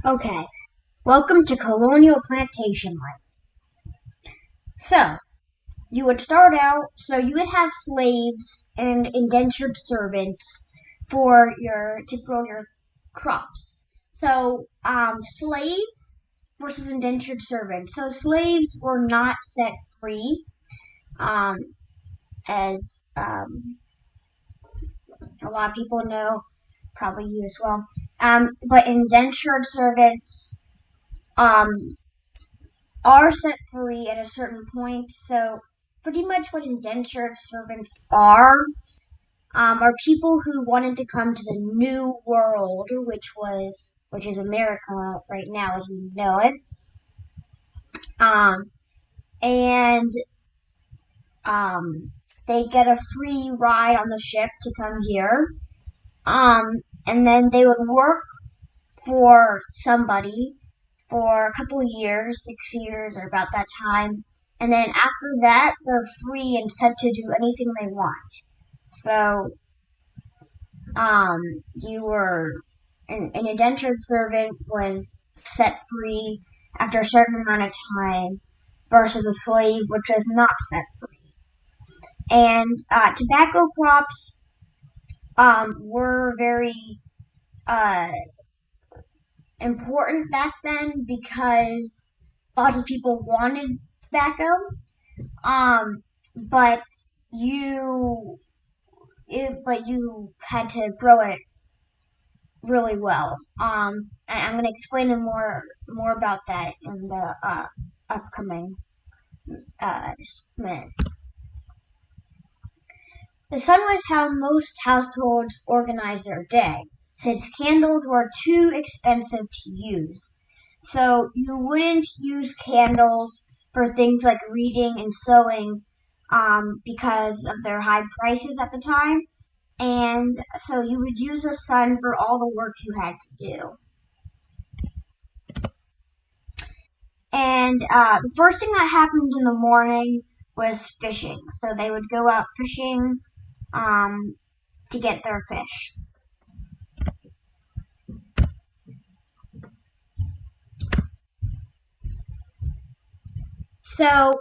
Okay, welcome to Colonial Plantation life. So, you would start out, so you would have slaves and indentured servants to grow your crops. So, slaves versus indentured servants. So, slaves were not set free, um, as a lot of people know, probably you as well. But indentured servants, um, are set free at a certain point. So pretty much what indentured servants are people who wanted to come to the new world, which is America right now as we know it. Um, and um, they get a free ride on the ship to come here. And then they would work for somebody for a couple of years, 6 years or about that time. And then after that, they're free and set to do anything they want. So, you were an indentured servant was set free after a certain amount of time versus a slave, which is not set free. And tobacco crops were very uh, important back then because lots of people wanted tobacco. Um, but you but you had to grow it really well. And I'm gonna explain more about that in the upcoming uh, minutes. The sun was how most households organized their day, since candles were too expensive to use. So you wouldn't use candles for things like reading and sewing because of their high prices at the time. And so you would use the sun for all the work you had to do. And the first thing that happened in the morning was fishing. So they would go out fishing um, to get their fish. So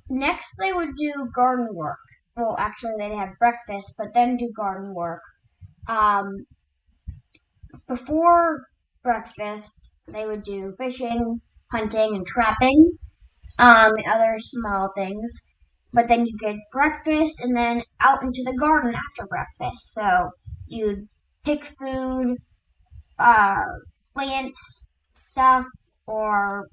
next they would do garden work. Well, actually they'd have breakfast, but then do garden work. Um, Before breakfast, they would do fishing, hunting, and trapping, and other small things. But then you get breakfast and then out into the garden after breakfast. So you'd pick food, uh, plant stuff, or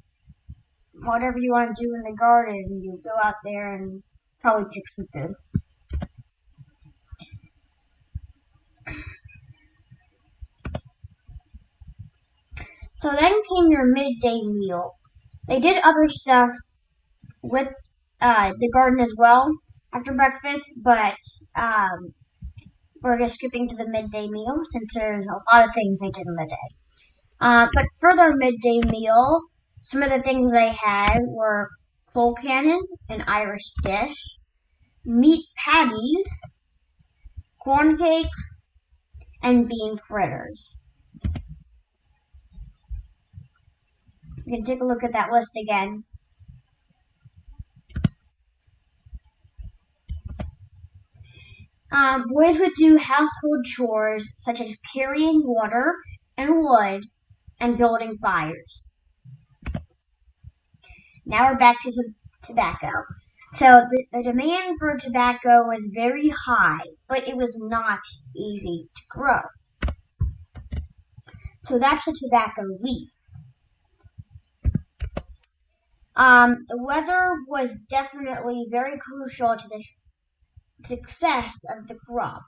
whatever you want to do in the garden. You go out there and probably pick some food. So then came your midday meal. They did other stuff with the garden as well after breakfast, but we're just skipping to the midday meal since there's a lot of things they did in the day. But for their midday meal, some of the things they had were coal cannon, an Irish dish, meat patties, corn cakes, and bean fritters. You can take a look at that list again. Boys would do household chores such as carrying water and wood and building fires. Now we're back to some tobacco. So the demand for tobacco was very high, but it was not easy to grow. So that's the tobacco leaf. The weather was definitely very crucial to the success of the crop.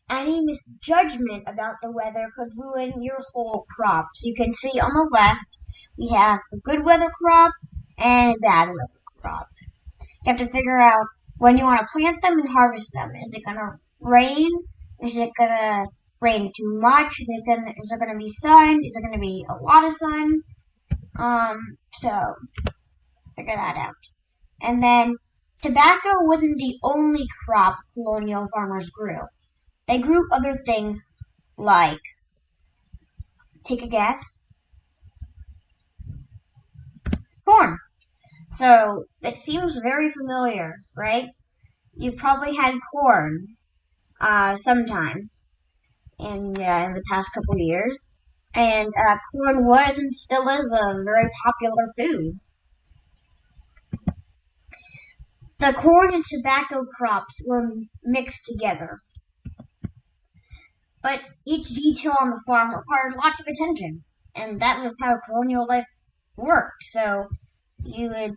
Any misjudgment about the weather could ruin your whole crop. So you can see on the left, we have a good weather crop and a bad weather crop. You have to figure out when you want to plant them and harvest them. Is it going to rain? Is it going to rain too much? Is there going to be sun? Is there going to be a lot of sun? So figure that out. And then tobacco wasn't the only crop colonial farmers grew. They grew other things like, take a guess. corn. So it seems very familiar, right? You've probably had corn sometime in the past couple years. And corn was and still is a very popular food. The corn and tobacco crops were mixed together, but each detail on the farm required lots of attention, and that was how colonial life worked. So you would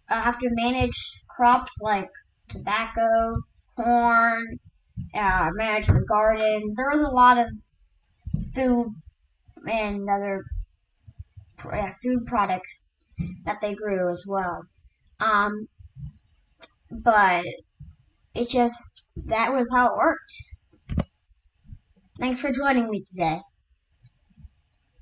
have to manage crops like tobacco, corn, manage the garden. There was a lot of food and other food products that they grew as well. Um, but it just that was how it worked. Thanks for joining me today.